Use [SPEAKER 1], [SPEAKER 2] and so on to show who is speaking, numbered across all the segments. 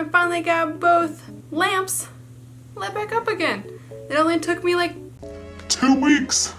[SPEAKER 1] I finally got both lamps lit back up again. It only took me like
[SPEAKER 2] 2 weeks.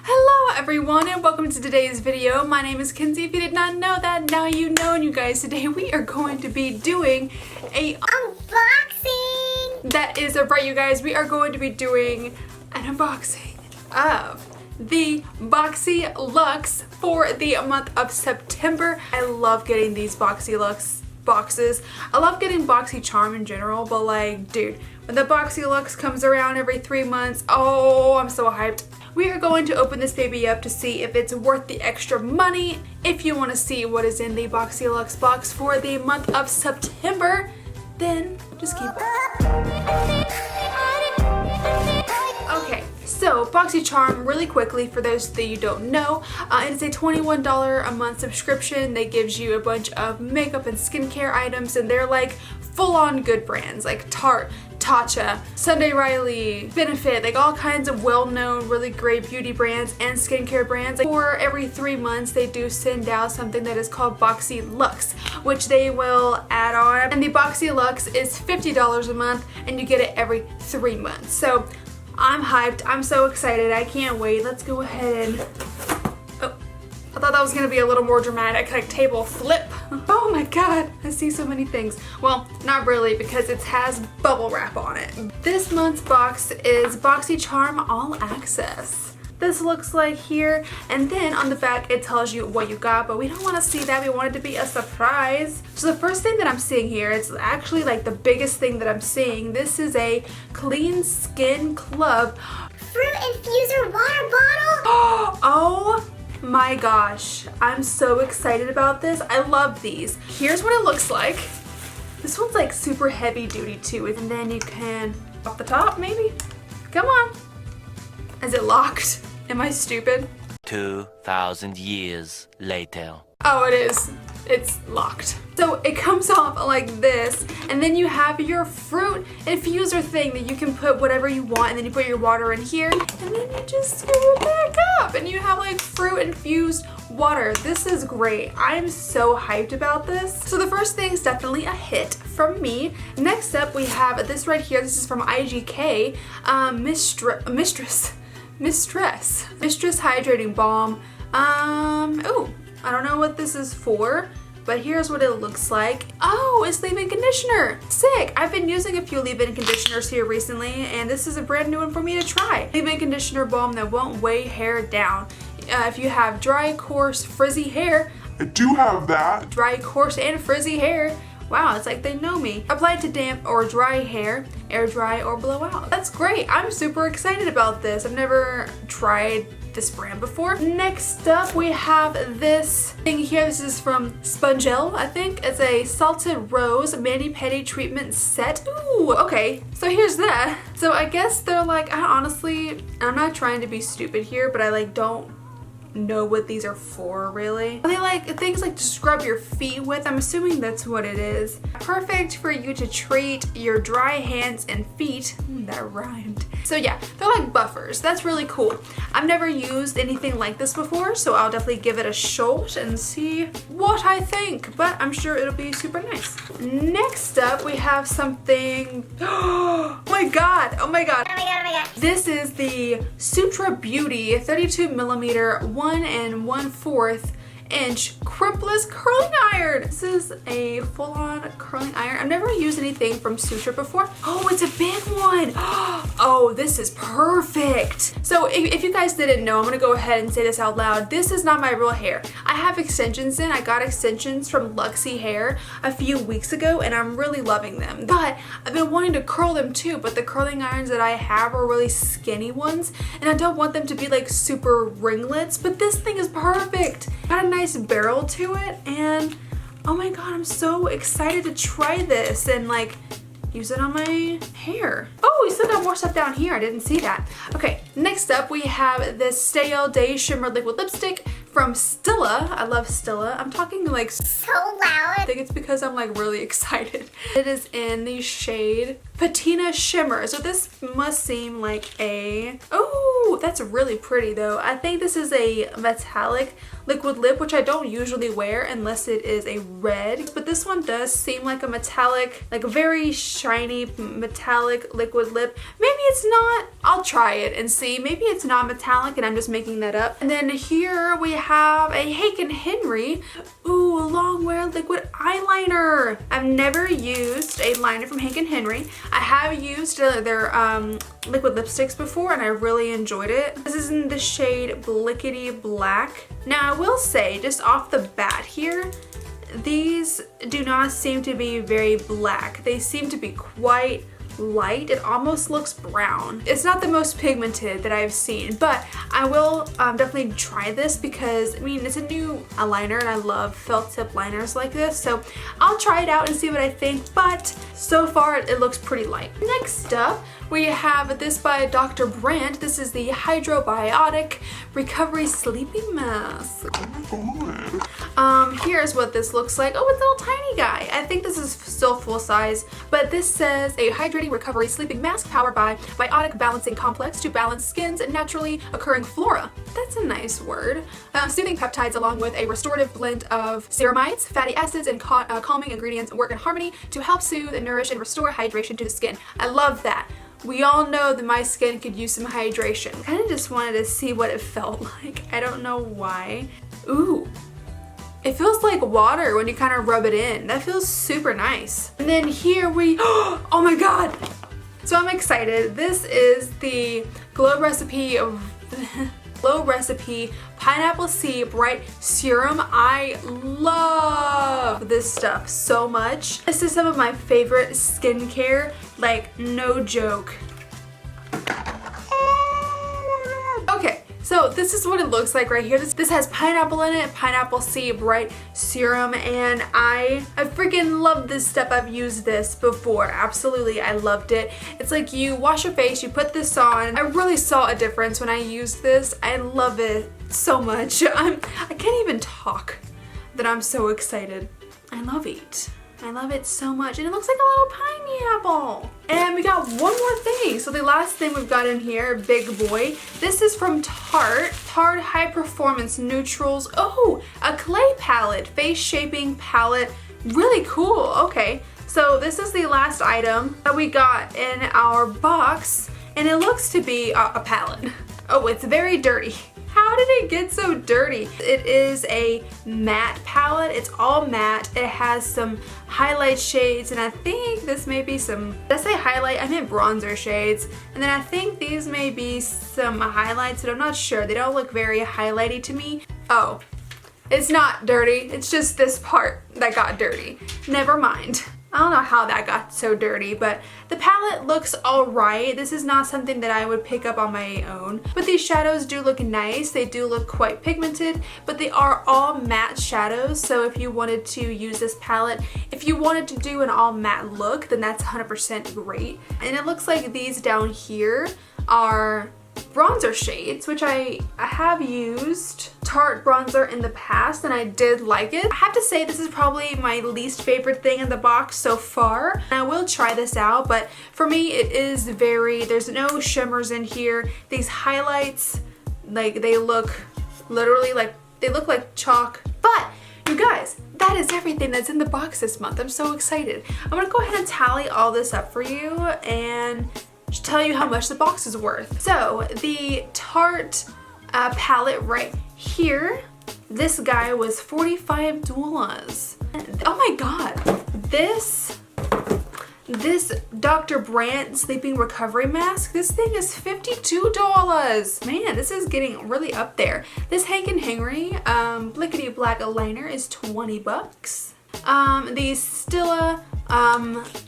[SPEAKER 1] Hello everyone and welcome to today's video. My name is Kenzie. If you did not know that, now you know. And you guys, today we are going to be doing a unboxing. That is right, you guys. We are going to be doing an unboxing of the Boxyluxe for the month of September. I love getting these Boxyluxe boxes. I love getting Boxycharm in general, but like, dude, when the Boxyluxe comes around every 3 months, oh, I'm so hyped. We are going to open this baby up to see if it's worth the extra money. If you want to see what is in the Boxyluxe box for the month of September, then just keep it. Okay, so Boxycharm, really quickly, for those that you don't know, it is a $21 a month subscription that gives you a bunch of makeup and skincare items, and they're like full-on good brands like Tarte, Tatcha, Sunday Riley, Benefit, like all kinds of well-known, really great beauty brands and skincare brands. Like, for every 3 months, they do send out something that is called Boxyluxe, which they will add on. And the Boxyluxe is $50 a month, and you get it every 3 months. So I'm hyped. I'm so excited. I can't wait. Let's go ahead and... Oh, I thought that was going to be a little more dramatic, like table flip. Oh my god, I see so many things. Well, not really, because it has bubble wrap on it. This month's box is Boxycharm All Access. This looks like here, and then on the back it tells you what you got, but we don't want to see that. We want it to be a surprise. So the first thing that I'm seeing here, it's actually like the biggest thing that I'm seeing. This is a Clean Skin Club
[SPEAKER 3] Fruit Infuser water bottle.
[SPEAKER 1] Oh my gosh, I'm so excited about this. I love these. Here's what it looks like. This one's like super heavy duty too, and then you can, off the top maybe? Come on. Is it locked? Am I stupid?
[SPEAKER 4] 2,000 years later.
[SPEAKER 1] Oh, it is. It's locked. So it comes off like this, and then you have your fruit infuser thing that you can put whatever you want, and then you put your water in here, and then you just screw it back up, and you have like fruit infused water. This is great. I'm so hyped about this. So the first thing is definitely a hit from me. Next up, we have this right here. This is from IGK, Mistress Hydrating Balm. Oh, I don't know what this is for, but here's what it looks like. Oh, it's leave-in conditioner. Sick. I've been using a few leave-in conditioners here recently, and this is a brand new one for me to try. Leave-in conditioner balm that won't weigh hair down. If you have dry, coarse, frizzy hair.
[SPEAKER 2] I do have that.
[SPEAKER 1] Dry, coarse, and frizzy hair. Wow, it's like they know me. Apply to damp or dry hair, air dry or blow out. That's great. I'm super excited about this. I've never tried this brand before. Next up, we have this thing here. This is from Spongel, I think. It's a Salted Rose Mani-Pedi Treatment Set. Ooh, okay. So here's that. So I guess they're like, honestly, I'm not trying to be stupid here, but I like don't know what these are for, really. Are they like things like to scrub your feet with? I'm assuming that's what it is. Perfect for you to treat your dry hands and feet. That rhymed. So yeah, they're like buffers. That's really cool. I've never used anything like this before, so I'll definitely give it a shot and see what I think, but I'm sure it'll be super nice. Next up, we have something. Oh my god, oh my god.
[SPEAKER 3] Oh my god, oh my god.
[SPEAKER 1] This is the Sutra Beauty 32mm 1 1/4 inch crimpless curling iron. This is a full-on curling iron. I've never used anything from Sutra before. Oh, it's a big one. Oh, this is perfect. So if you guys didn't know, I'm gonna go ahead and say this out loud. This is not my real hair. I have extensions in. I got extensions from Luxy Hair a few weeks ago, and I'm really loving them. But I've been wanting to curl them too, but the curling irons that I have are really skinny ones, and I don't want them to be like super ringlets, but this thing is perfect. Got a nice barrel to it, and oh my god, I'm so excited to try this and like use it on my hair. Oh, we still got more stuff down here. I didn't see that. Okay, next up we have this Stay All Day Shimmer Liquid Lipstick from Stila. I love Stila. I'm talking like
[SPEAKER 3] so loud.
[SPEAKER 1] I think it's because I'm like really excited. It is in the shade Patina Shimmer. So this must seem like a, oh, Ooh, that's really pretty though. I think this is a metallic liquid lip, which I don't usually wear unless it is a red. But this one does seem like a metallic, like a very shiny metallic liquid lip. Maybe it's not. I'll try it and see. Maybe it's not metallic and I'm just making that up. And then here we have a Hank & Henry. Ooh, long wear liquid eyeliner. I've never used a liner from Hank & Henry. I have used their liquid lipsticks before and I really enjoyed it. This is in the shade Blickety Black. Now I will say, just off the bat here, these do not seem to be very black. They seem to be quite light. It almost looks brown. It's not the most pigmented that I've seen, but I will definitely try this because, I mean, it's a new eyeliner and I love felt tip liners like this, so I'll try it out and see what I think, but so far it looks pretty light. Next up, we have this by Dr. Brandt. This is the Hydrobiotic Recovery Sleeping Mask.
[SPEAKER 2] Oh my god.
[SPEAKER 1] Here's what this looks like. Oh, it's a little tiny guy. I think this is still full size, but this says a hydrating recovery sleeping mask powered by biotic balancing complex to balance skin's naturally occurring flora. That's a nice word. Soothing peptides along with a restorative blend of ceramides, fatty acids, and calming ingredients work in harmony to help soothe and nourish and restore hydration to the skin. I love that. We all know that my skin could use some hydration. I kind of just wanted to see what it felt like. I don't know why. Ooh. It feels like water when you kind of rub it in. That feels super nice. And then here we, oh my god. So I'm excited. This is the Glow Recipe Pineapple C Bright Serum. I love this stuff so much. This is some of my favorite skincare, like no joke. Okay, so this is what it looks like right here. This has pineapple in it, Pineapple C Bright Serum, and I freaking love this stuff. I've used this before. Absolutely, I loved it. It's like you wash your face, you put this on. I really saw a difference when I used this. I love it so much. I can't even talk that I'm so excited. I love it. I love it so much, and it looks like a little pineapple. And we got one more thing. So the last thing we've got in here, big boy. This is from Tarte. Tarte High Performance Neutrals. Oh, a clay palette, face shaping palette. Really cool. Okay, so this is the last item that we got in our box, and it looks to be a palette. Oh, it's very dirty. How did it get so dirty? It is a matte palette. It's all matte. It has some highlight shades, and I think this may be some, did I say highlight? I meant bronzer shades. And then I think these may be some highlights, but I'm not sure. They don't look very highlighty to me. Oh, it's not dirty. It's just this part that got dirty. Never mind. I don't know how that got so dirty, but the palette looks alright. This is not something that I would pick up on my own. But these shadows do look nice. They do look quite pigmented, but they are all matte shadows. So if you wanted to use this palette, if you wanted to do an all matte look, then that's 100% great. And it looks like these down here are bronzer shades, which I have used Tarte bronzer in the past and I did like it. I have to say this is probably my least favorite thing in the box so far. And I will try this out, but for me it is very, there's no shimmers in here. These highlights, like they look literally like, they look like chalk. But you guys, that is everything that's in the box this month. I'm so excited. I'm gonna go ahead and tally all this up for you and to tell you how much the box is worth. So the Tarte palette right here, this guy was $45. Oh my god, this Dr. Brandt Sleeping Recovery Mask, this thing is $52. Man, this is getting really up there. This Hank & Henry Blickety Black Liner is $20. The Stila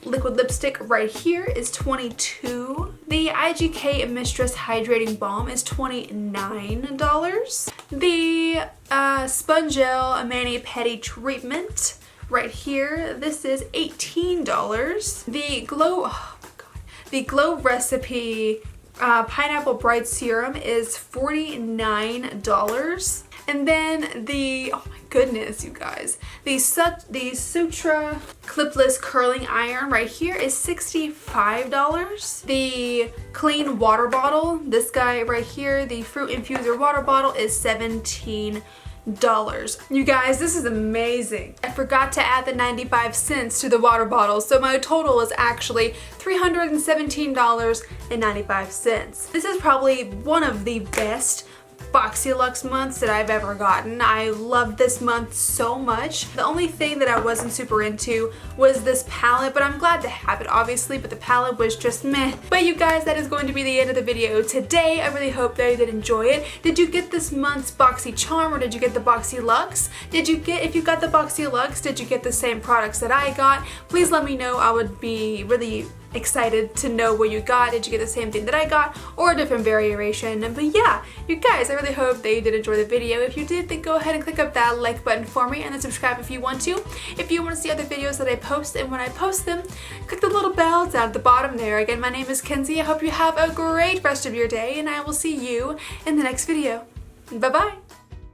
[SPEAKER 1] liquid lipstick right here is $22. The IGK Mistress Hydrating Balm is $29. The Spongel Mani Pedi Treatment right here, this is $18. The Glow, oh my god, the Glow Recipe Pineapple Bright Serum is $49. And then the, oh my goodness, you guys, the Sutra clipless curling iron right here is $65. The clean water bottle, this guy right here, the fruit infuser water bottle, is $17. You guys, this is amazing. I forgot to add the 95 cents to the water bottle, so my total is actually $317.95. This is probably one of the best Boxyluxe months that I've ever gotten. I love this month so much. The only thing that I wasn't super into was this palette, but I'm glad to have it obviously, but the palette was just meh. But you guys, that is going to be the end of the video today. I really hope that you did enjoy it. Did you get this month's Boxycharm or did you get the Boxyluxe? If you got the Boxyluxe, did you get the same products that I got? Please let me know. I would be really excited to know what you got. Did you get the same thing that I got or a different variation? But yeah, you guys, I really hope that you did enjoy the video. If you did, then go ahead and click up that like button for me and then subscribe if you want to. If you want to see other videos that I post, and when I post them, click the little bell down at the bottom there. Again, my name is Kenzie. I hope you have a great rest of your day and I will see you in the next video. Bye bye.